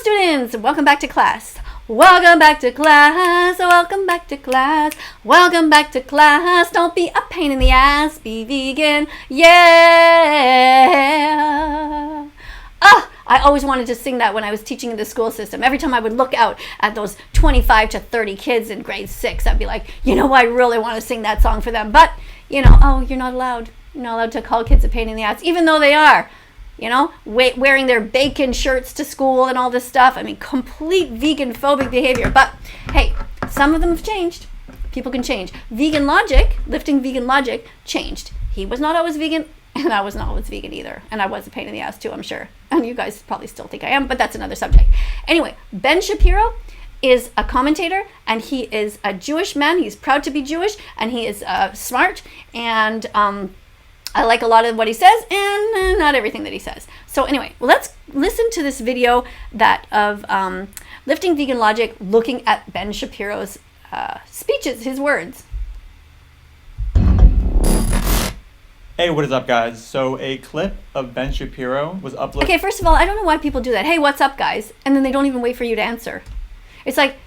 students, welcome back to class. Welcome back to class. Welcome back to class. Welcome back to class. Don't be a pain in the ass. Be vegan. Yeah. I always wanted to sing that when I was teaching in the school system. Every time I would look out at those 25 to 30 kids in grade 6, I'd be like, you know, I really want to sing that song for them. But, you know, you're not allowed. You're not allowed to call kids a pain in the ass, even though they are. You know, wearing their bacon shirts to school and all this stuff. I mean, complete vegan phobic behavior. But hey, some of them have changed. People can change. Vegan logic, lifting vegan logic, changed. He was not always vegan, and I was not always vegan either. And I was a pain in the ass too, I'm sure. And you guys probably still think I am, but that's another subject. Anyway, Ben Shapiro is a commentator, and he is a Jewish man. He's proud to be Jewish, and he is smart, and I like a lot of what he says and not everything that he says. So anyway, let's listen to this video of lifting vegan logic, looking at Ben Shapiro's speeches, his words. Hey, what is up, guys? So a clip of Ben Shapiro was uploaded. Okay, first of all, I don't know why people do that. Hey, what's up, guys? And then they don't even wait for you to answer. It's like,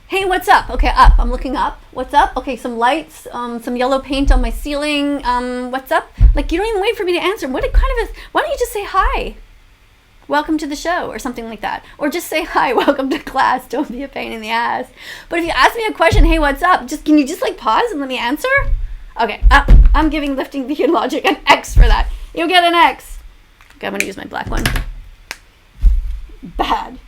hey, what's up? Okay, up. I'm looking up. What's up? Okay, some lights, some yellow paint on my ceiling. What's up? Like, you don't even wait for me to answer. Why don't you just say hi? Welcome to the show, or something like that. Or just say hi, welcome to class. Don't be a pain in the ass. But if you ask me a question, hey, what's up? Can you just like pause and let me answer? Okay, I'm giving lifting vegan logic an X for that. You get an X. Okay, I'm gonna use my black one. Bad.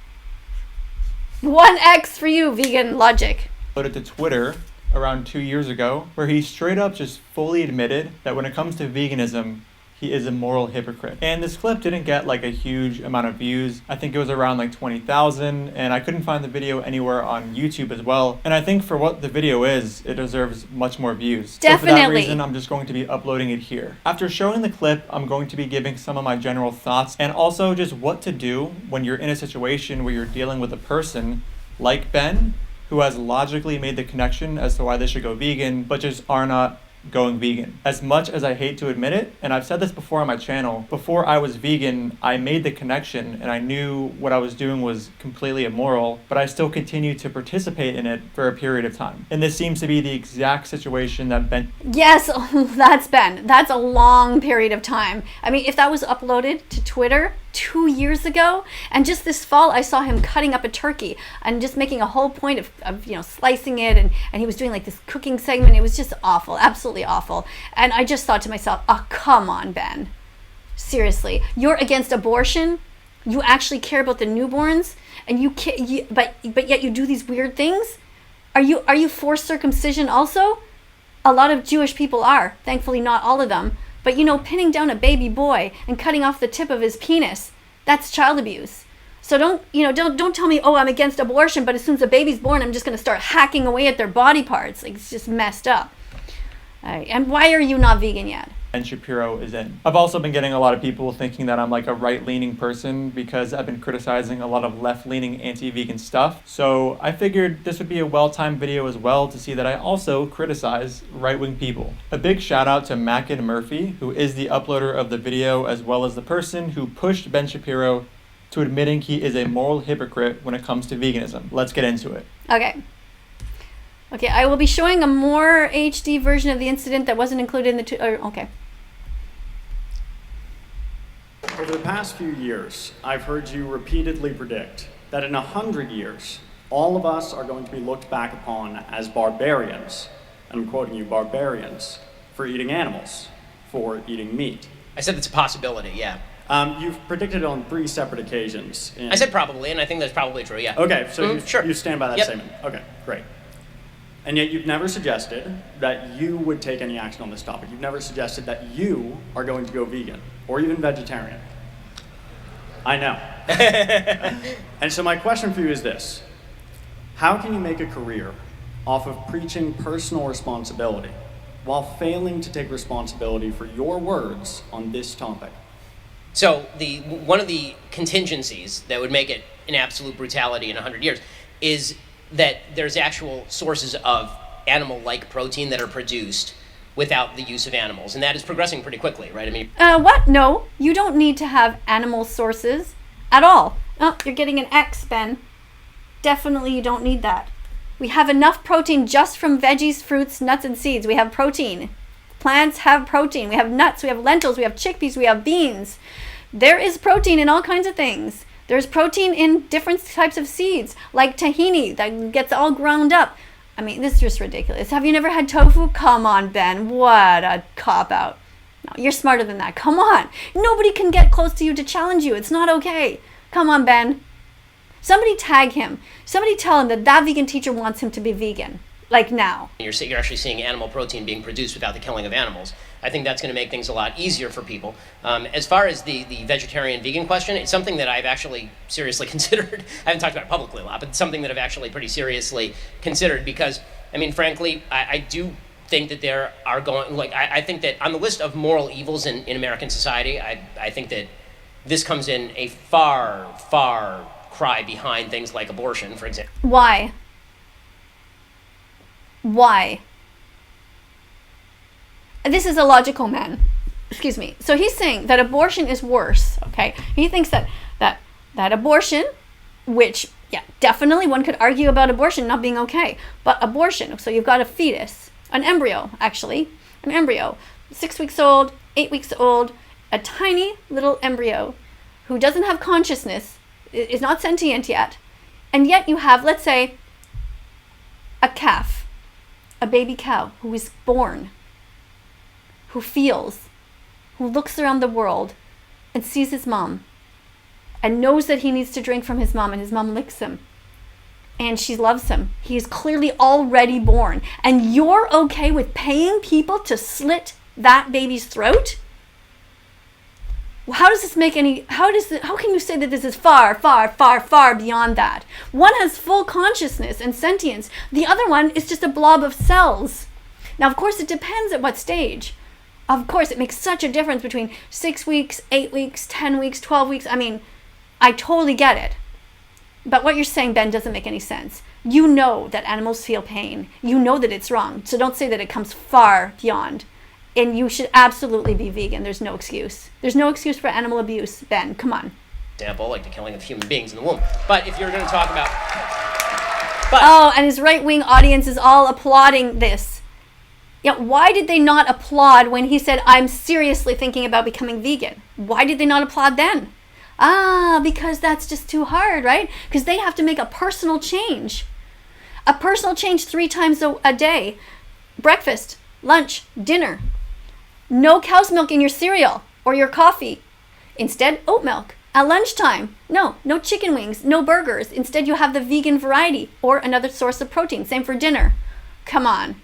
1X for you, vegan logic. Uploaded to Twitter around 2 years ago, where he straight up just fully admitted that when it comes to veganism, he is a moral hypocrite. And this clip didn't get like a huge amount of views. I think it was around like 20,000, and I couldn't find the video anywhere on YouTube as well. And I think for what the video is, it deserves much more views. Definitely. So for that reason, I'm just going to be uploading it here. After showing the clip, I'm going to be giving some of my general thoughts and also just what to do when you're in a situation where you're dealing with a person like Ben, who has logically made the connection as to why they should go vegan, but just are not going vegan. As much as I hate to admit it, and I've said this before on my channel, before I was vegan, I made the connection and I knew what I was doing was completely immoral, but I still continued to participate in it for a period of time. And this seems to be the exact situation that Ben... Yes, that's Ben. That's a long period of time. I mean, if that was uploaded to Twitter 2 years ago, and just this fall I saw him cutting up a turkey and just making a whole point of slicing it, and he was doing like this cooking segment. It was just awful, absolutely awful. And I just thought to myself, oh, come on, Ben, seriously, you're against abortion, you actually care about the newborns, and but yet you do these weird things. Are you for circumcision also? A lot of Jewish people are, thankfully not all of them. But pinning down a baby boy and cutting off the tip of his penis, that's child abuse. So don't tell me, oh, I'm against abortion, but as soon as a baby's born, I'm just going to start hacking away at their body parts. Like, it's just messed up. And why are you not vegan yet? Ben Shapiro is in. I've also been getting a lot of people thinking that I'm like a right-leaning person because I've been criticizing a lot of left-leaning anti-vegan stuff. So I figured this would be a well-timed video as well to see that I also criticize right-wing people. A big shout out to Mackin Murphy, who is the uploader of the video as well as the person who pushed Ben Shapiro to admitting he is a moral hypocrite when it comes to veganism. Let's get into it. Okay, I will be showing a more HD version of the incident that wasn't included in the okay. Over the past few years, I've heard you repeatedly predict that in 100 years, all of us are going to be looked back upon as barbarians, and I'm quoting you, barbarians, for eating animals, for eating meat. I said it's a possibility, yeah. You've predicted it on 3 separate occasions. I said probably, and I think that's probably true, yeah. Okay, so sure. You stand by that Yep. statement. Okay, great. And yet you've never suggested that you would take any action on this topic. You've never suggested that you are going to go vegan, or even vegetarian. I know. And so my question for you is this. How can you make a career off of preaching personal responsibility while failing to take responsibility for your words on this topic? So one of the contingencies that would make it an absolute brutality in 100 years is that there's actual sources of animal-like protein that are produced without the use of animals, and that is progressing pretty quickly, right? I mean, what? No, you don't need to have animal sources at all. Oh, you're getting an X, Ben. Definitely you don't need that. We have enough protein just from veggies, fruits, nuts, and seeds. We have protein. Plants have protein. We have nuts, we have lentils, we have chickpeas, we have beans. There is protein in all kinds of things. There's protein in different types of seeds, like tahini that gets all ground up. I mean, this is just ridiculous. Have you never had tofu? Come on, Ben. What a cop-out. No, you're smarter than that. Come on. Nobody can get close to you to challenge you. It's not okay. Come on, Ben. Somebody tag him. Somebody tell him that that vegan teacher wants him to be vegan. Like now. You're actually seeing animal protein being produced without the killing of animals. I think that's going to make things a lot easier for people. As far as the vegetarian-vegan question, it's something that I've actually seriously considered. I haven't talked about it publicly a lot, but it's something that I've actually pretty seriously considered because, I mean, frankly, I do think that there are I think that on the list of moral evils in American society, I think that this comes in a far, far cry behind things like abortion, for example. Why? Why? This is a logical man. Excuse me. So he's saying that abortion is worse, okay? He thinks that abortion, which, yeah, definitely one could argue about abortion not being okay, but abortion, so you've got a fetus, an embryo, 6 weeks old, 8 weeks old, a tiny little embryo who doesn't have consciousness, is not sentient yet, and yet you have, let's say, a calf, a baby cow who is born, who feels, who looks around the world and sees his mom and knows that he needs to drink from his mom, and his mom licks him and she loves him. He is clearly already born, and you're okay with paying people to slit that baby's throat? How does this make any, how can you say that this is far, far, far, far beyond that? One has full consciousness and sentience. The other one is just a blob of cells. Now, of course, it depends at what stage. Of course, it makes such a difference between 6 weeks, 8 weeks, 10 weeks, 12 weeks. I mean, I totally get it. But what you're saying, Ben, doesn't make any sense. You know that animals feel pain. You know that it's wrong. So don't say that it comes far beyond. And you should absolutely be vegan. There's no excuse. There's no excuse for animal abuse, Ben. Come on. Example, like the killing of human beings in the womb. But if you're going to talk about... Oh, and his right-wing audience is all applauding this. Yeah, why did they not applaud when he said, I'm seriously thinking about becoming vegan? Why did they not applaud then? Because that's just too hard, right? Because they have to make a personal change. A personal change 3 times a day. Breakfast, lunch, dinner. No cow's milk in your cereal or your coffee. Instead, oat milk. At lunchtime, no chicken wings, no burgers. Instead, you have the vegan variety or another source of protein. Same for dinner. Come on.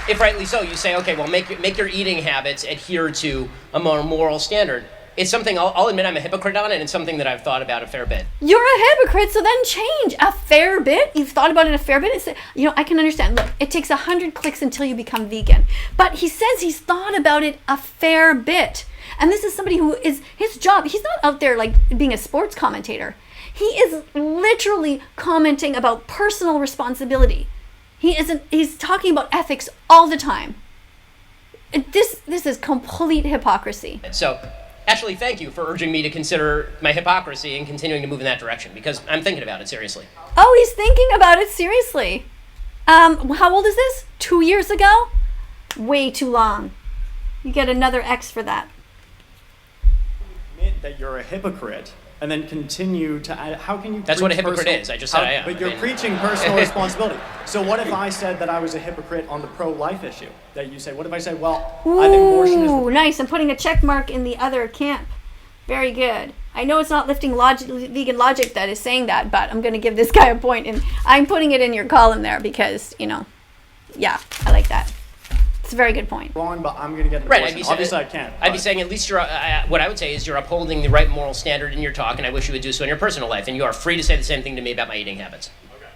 If rightly so, you say, okay, well, make your eating habits adhere to a more moral standard. It's something, I'll admit I'm a hypocrite on it, and it's something that I've thought about a fair bit. You're a hypocrite, so then change. A fair bit? You've thought about it a fair bit? I can understand. Look, it takes 100 clicks until you become vegan. But he says he's thought about it a fair bit. And this is somebody who is, his job, he's not out there like being a sports commentator. He is literally commenting about personal responsibility. He's talking about ethics all the time. This is complete hypocrisy. So, Ashley, thank you for urging me to consider my hypocrisy and continuing to move in that direction, because I'm thinking about it seriously. Oh, he's thinking about it seriously. How old is this? 2 years ago? Way too long. You get another X for that. Admit that you're a hypocrite and then continue to add, how can you That's what a hypocrite is. I just said I am. But you're preaching personal responsibility. So what if I said that I was a hypocrite on the pro-life issue? That you say, what if I said, well, I think abortion is... Ooh, nice. I'm putting a check mark in the other camp. Very good. I know it's not lifting vegan logic that is saying that, but I'm going to give this guy a point, and I'm putting it in your column there because, yeah, I like that. It's a very good point. Wrong, but I'm going to get an right, abortion. Obviously, I can't. I'd be saying at least what I would say is you're upholding the right moral standard in your talk, and I wish you would do so in your personal life, and you are free to say the same thing to me about my eating habits. Okay,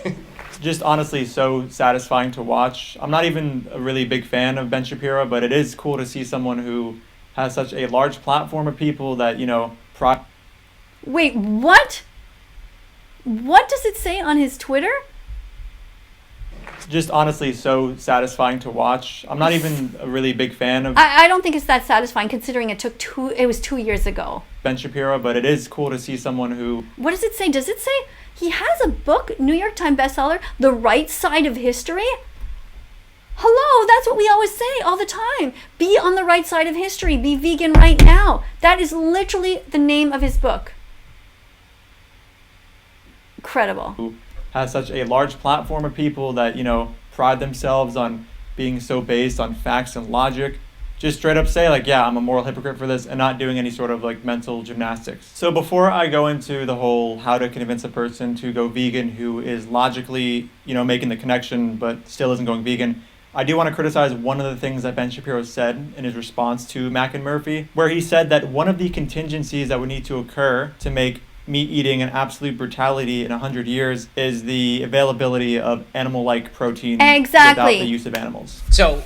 fair enough. Just honestly so satisfying to watch. I'm not even a really big fan of Ben Shapiro, but it is cool to see someone who has such a large platform of people that, Wait, what? What does it say on his Twitter? Just honestly so satisfying to watch. I'm not even a really big fan of... I don't think it's that satisfying considering it was 2 years ago. Ben Shapiro, but it is cool to see someone who... What does it say? Does it say he has a book, New York Times bestseller, The Right Side of History? Hello, that's what we always say all the time. Be on the right side of history. Be vegan right now. That is literally the name of his book. Incredible. Who has such a large platform of people that, pride themselves on being so based on facts and logic, just straight up say like, yeah, I'm a moral hypocrite for this, and not doing any sort of like mental gymnastics. So before I go into the whole how to convince a person to go vegan who is logically, making the connection but still isn't going vegan, I do want to criticize one of the things that Ben Shapiro said in his response to Mac and Murphy, where he said that one of the contingencies that would need to occur to make meat eating an absolute brutality in 100 years is the availability of animal-like protein without the use of animals. So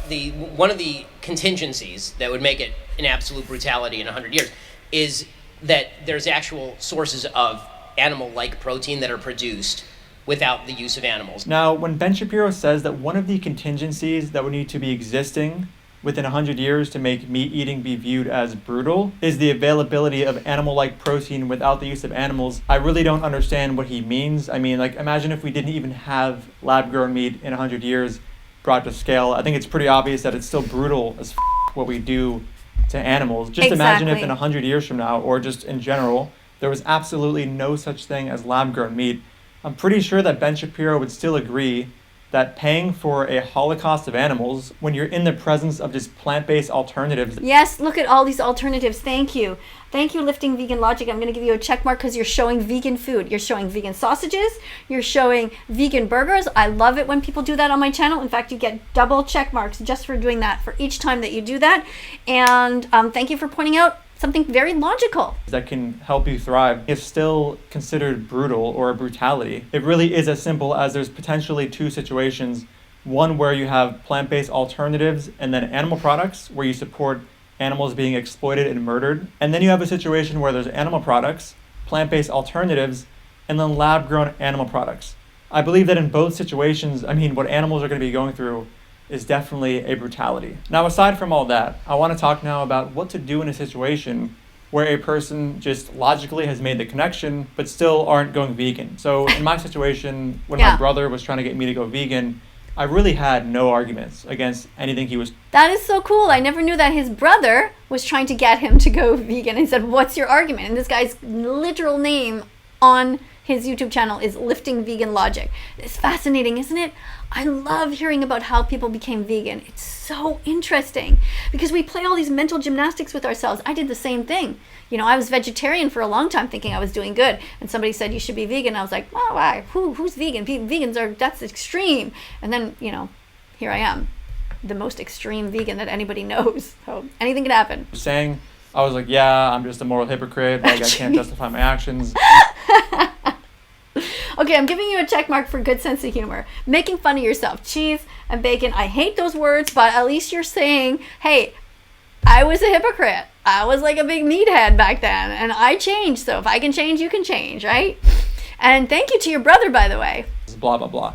one of the contingencies that would make it an absolute brutality in 100 years is that there's actual sources of animal-like protein that are produced without the use of animals. Now, when Ben Shapiro says that one of the contingencies that would need to be existing within 100 years to make meat eating be viewed as brutal is the availability of animal-like protein without the use of animals, I really don't understand what he means. I mean, imagine if we didn't even have lab-grown meat in 100 years brought to scale. I think it's pretty obvious that it's still brutal as what we do to animals. Just imagine if in 100 years from now, or just in general, there was absolutely no such thing as lab-grown meat. I'm pretty sure that Ben Shapiro would still agree that paying for a holocaust of animals when you're in the presence of just plant-based alternatives. Yes, look at all these alternatives. Thank you. Thank you, Lifting Vegan Logic. I'm going to give you a check mark because you're showing vegan food. You're showing vegan sausages. You're showing vegan burgers. I love it when people do that on my channel. In fact, you get double check marks just for doing that for each time that you do that. And thank you for pointing out something very logical that can help you thrive. If still considered brutal or a brutality, it really is as simple as there's potentially two situations. One where you have plant-based alternatives and then animal products where you support animals being exploited and murdered. And then you have a situation where there's animal products, plant-based alternatives, and then lab-grown animal products. I believe that in both situations, what animals are going to be going through is definitely a brutality. Now, aside from all that, I want to talk now about what to do in a situation where a person just logically has made the connection, but still aren't going vegan. So in my situation, when my brother was trying to get me to go vegan, I really had no arguments against anything he was. That is so cool. I never knew that his brother was trying to get him to go vegan. He said, what's your argument? And this guy's literal name on his YouTube channel is Lifting Vegan Logic. It's fascinating, isn't it? I love hearing about how people became vegan. It's so interesting because we play all these mental gymnastics with ourselves. I did the same thing. I was vegetarian for a long time thinking I was doing good. And somebody said, you should be vegan. I was like, oh, why? Who's vegan? That's extreme. And then, here I am, the most extreme vegan that anybody knows. So anything can happen. Saying, I was like, yeah, I'm just a moral hypocrite. I can't justify my actions. Okay, I'm giving you a check mark for good sense of humor. Making fun of yourself. Cheese and bacon. I hate those words, but at least you're saying, hey, I was a hypocrite. I was like a big meathead back then, and I changed. So if I can change, you can change, right? And thank you to your brother, by the way. Blah, blah, blah.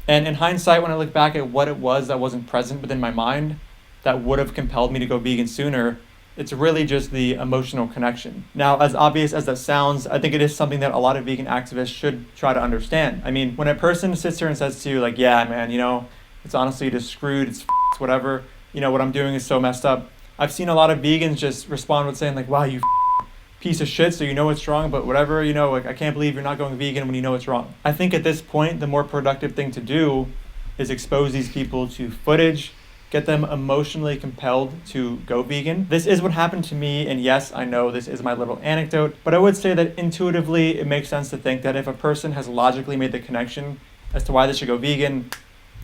And in hindsight, when I look back at what it was that wasn't present within my mind that would have compelled me to go vegan sooner, it's really just the emotional connection. Now, as obvious as that sounds, I think it is something that a lot of vegan activists should try to understand. When a person sits here and says to you, like, yeah, man, it's honestly just screwed, it's whatever, what I'm doing is so messed up. I've seen a lot of vegans just respond with saying, like, wow, you piece of shit, so you know it's wrong, but whatever, I can't believe you're not going vegan when you know it's wrong. I think at this point, the more productive thing to do is expose these people to footage, get them emotionally compelled to go vegan. This is what happened to me, and yes, I know this is my little anecdote, but I would say that intuitively it makes sense to think that if a person has logically made the connection as to why they should go vegan,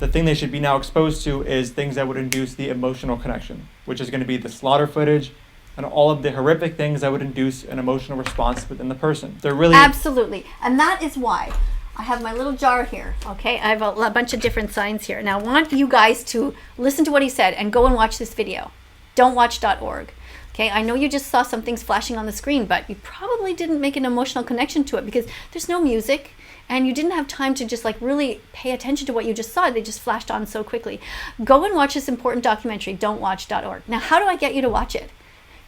the thing they should be now exposed to is things that would induce the emotional connection, which is going to be the slaughter footage and all of the horrific things that would induce an emotional response within the person. They're really... Absolutely. And that is why I have my little jar here, okay? I have a bunch of different signs here. Now, I want you guys to listen to what he said and go and watch this video. Don't watch .org, okay? I know you just saw some things flashing on the screen, but you probably didn't make an emotional connection to it because there's no music and you didn't have time to just really pay attention to what you just saw. They just flashed on so quickly. Go and watch this important documentary, Don't watch .org. Now, how do I get you to watch it?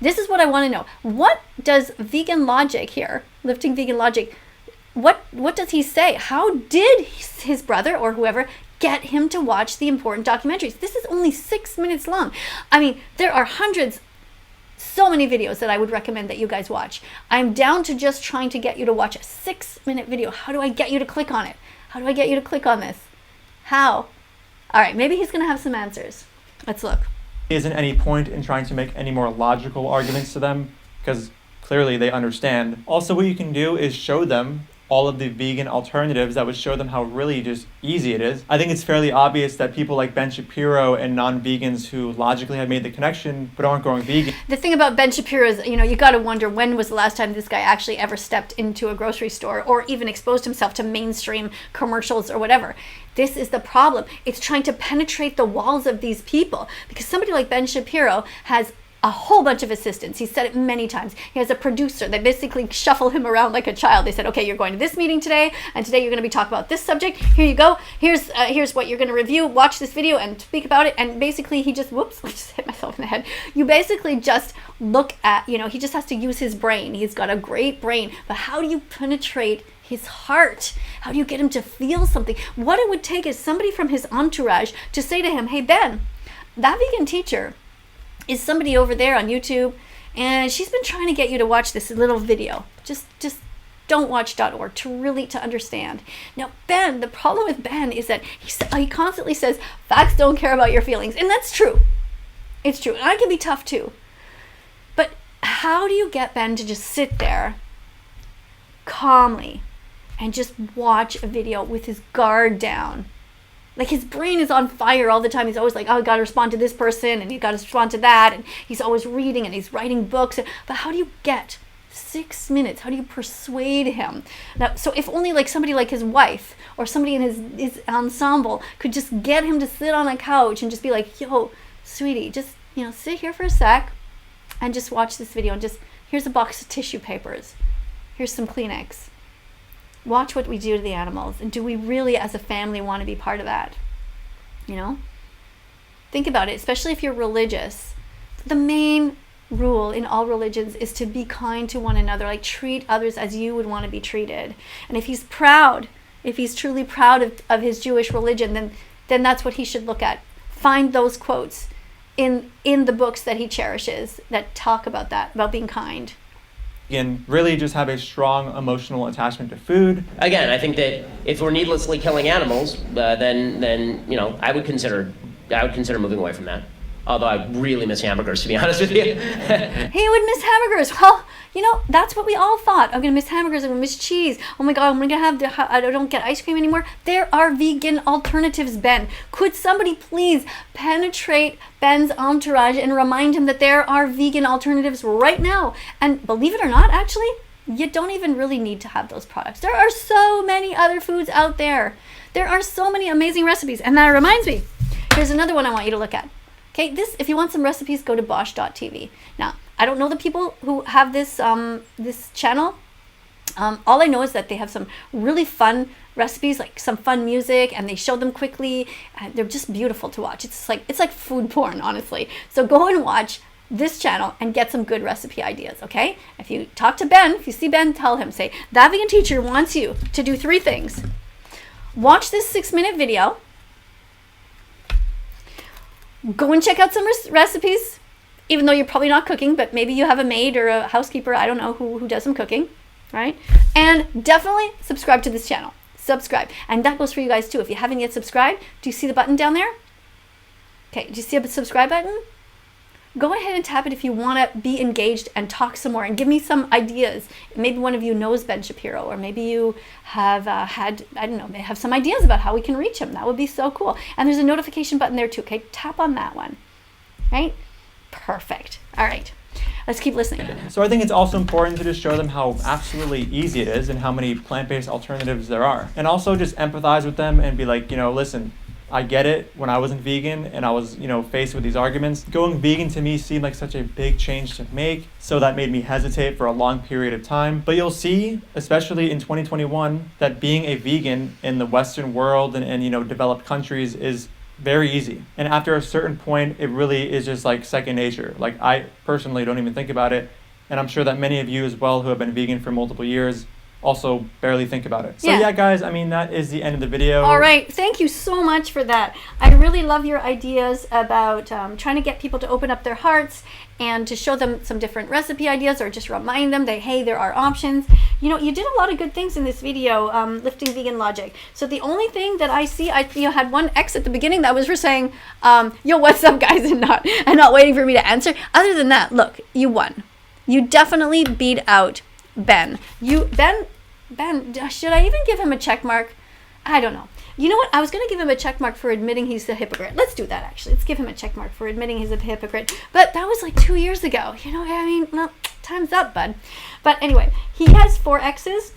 This is what I want to know. What does vegan logic here, lifting vegan logic, what does he say? How did his brother or whoever get him to watch the important documentaries? This is only 6 minutes long. I mean, there are hundreds, so many videos that I would recommend that you guys watch. I'm down to just trying to get you to watch a 6-minute video. How do I get you to click on it? How do I get you to click on this? How? All right, maybe he's going to have some answers. Let's look. Isn't any point in trying to make any more logical arguments to them, because clearly they understand. Also, what you can do is show them all of the vegan alternatives that would show them how really just easy it is. I think it's fairly obvious that people like Ben Shapiro and non-vegans who logically have made the connection but aren't going vegan. The thing about Ben Shapiro is, you got to wonder, when was the last time this guy actually ever stepped into a grocery store or even exposed himself to mainstream commercials or whatever. This is the problem. It's trying to penetrate the walls of these people, because somebody like Ben Shapiro has a whole bunch of assistants. He said it many times. He has a producer. They basically shuffle him around like a child. They said, okay, you're going to this meeting today, and today you're going to be talking about this subject. Here you go. Here's what you're going to review. Watch this video and speak about it. And basically he just, whoops, I just hit myself in the head. You basically just look at, he just has to use his brain. He's got a great brain. But how do you penetrate his heart? How do you get him to feel something? What it would take is somebody from his entourage to say to him, hey, Ben, that vegan teacher is somebody over there on YouTube, and she's been trying to get you to watch this little video. Just don't watch.org to understand. Now, Ben, the problem with Ben is that he constantly says, facts don't care about your feelings. And that's true. It's true. And I can be tough too. But how do you get Ben to just sit there calmly and just watch a video with his guard down? Like, his brain is on fire all the time. He's always like, oh, I got to respond to this person, and you got to respond to that, and he's always reading and he's writing books. But how do you get 6 minutes? How do you persuade him? Now, so if only like somebody like his wife or somebody in his ensemble could just get him to sit on a couch and just be like, yo, sweetie, just sit here for a sec and just watch this video, and just, here's a box of tissue papers, here's some Kleenex. Watch what we do to the animals. And do we really, as a family, want to be part of that? Think about it, especially if you're religious. The main rule in all religions is to be kind to one another, like treat others as you would want to be treated. And if he's proud, if he's truly proud of his Jewish religion, then that's what he should look at. Find those quotes in the books that he cherishes that talk about that, about being kind. And really just have a strong emotional attachment to food. Again, I think that if we're needlessly killing animals, then I would consider moving away from that. Although I really miss hamburgers, to be honest with you. He would miss hamburgers. Well, that's what we all thought. I'm going to miss hamburgers. I'm going to miss cheese. Oh my God, I'm going to I don't get ice cream anymore. There are vegan alternatives, Ben. Could somebody please penetrate Ben's entourage and remind him that there are vegan alternatives right now? And believe it or not, actually, you don't even really need to have those products. There are so many other foods out there. There are so many amazing recipes. And that reminds me, here's another one I want you to look at. Okay, if you want some recipes, go to bosch.tv. Now, I don't know the people who have this this channel. All I know is that they have some really fun recipes, like some fun music, and they show them quickly. And they're just beautiful to watch. It's like food porn, honestly. So go and watch this channel and get some good recipe ideas, okay? If you talk to Ben, if you see Ben, tell him, say, that vegan teacher wants you to do 3 things. Watch this 6-minute video. Go and check out some recipes, even though you're probably not cooking, but maybe you have a maid or a housekeeper, I don't know, who does some cooking, right? And definitely subscribe to this channel. Subscribe. And that goes for you guys too. If you haven't yet subscribed, do you see the button down there? Okay, do you see a subscribe button? Go ahead and tap it if you want to be engaged and talk some more and give me some ideas. Maybe one of you knows Ben Shapiro, or maybe you have have some ideas about how we can reach him. That would be so cool. And there's a notification button there too, okay? Tap on that one, right? Perfect. All right, let's keep listening. So I think it's also important to just show them how absolutely easy it is and how many plant-based alternatives there are. And also just empathize with them and be like, listen, I get it. When I wasn't vegan and I was, faced with these arguments, going vegan to me seemed like such a big change to make. So that made me hesitate for a long period of time. But you'll see, especially in 2021, that being a vegan in the Western world and developed countries is very easy. And after a certain point, it really is just like second nature. Like I personally don't even think about it. And I'm sure that many of you as well who have been vegan for multiple years also barely think about it. So Yeah. yeah, guys, I mean, that is the end of the video. All right. Thank you so much for that. I really love your ideas about trying to get people to open up their hearts and to show them some different recipe ideas, or just remind them that, hey, there are options. You know, you did a lot of good things in this video, lifting vegan logic. So the only thing that I see, I had one X at the beginning that was for saying, yo, what's up, guys, and not waiting for me to answer. Other than that, look, you won. You definitely beat out Ben. Ben, should I even give him a check mark? I don't know. You know what? I was going to give him a check mark for admitting he's a hypocrite. Let's do that, actually. Let's give him a check mark for admitting he's a hypocrite. But that was like 2 years ago. You know, I mean, well, time's up, bud. But anyway, he has 4 X's.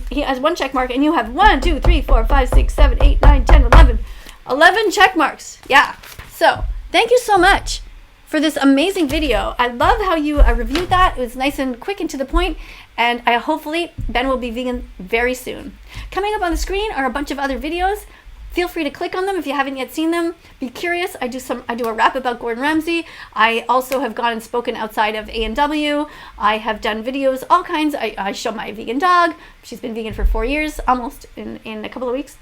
He has 1 check mark, and you have 1, 2, 3, 4, 5, 6, 7, 8, 9, 10, 11. 11 check marks. Yeah. So, thank you so much for this amazing video. I love how you reviewed that. It was nice and quick and to the point. And hopefully Ben will be vegan very soon. Coming up on the screen are a bunch of other videos. Feel free to click on them if you haven't yet seen them. Be curious. I do a rap about Gordon Ramsay. I also have gone and spoken outside of A&W. I have done videos, all kinds. I show my vegan dog. She's been vegan for 4 years, almost in a couple of weeks.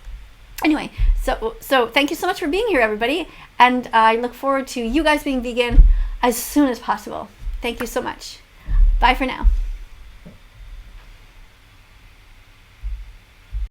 Anyway, so thank you so much for being here, everybody. And I look forward to you guys being vegan as soon as possible. Thank you so much. Bye for now.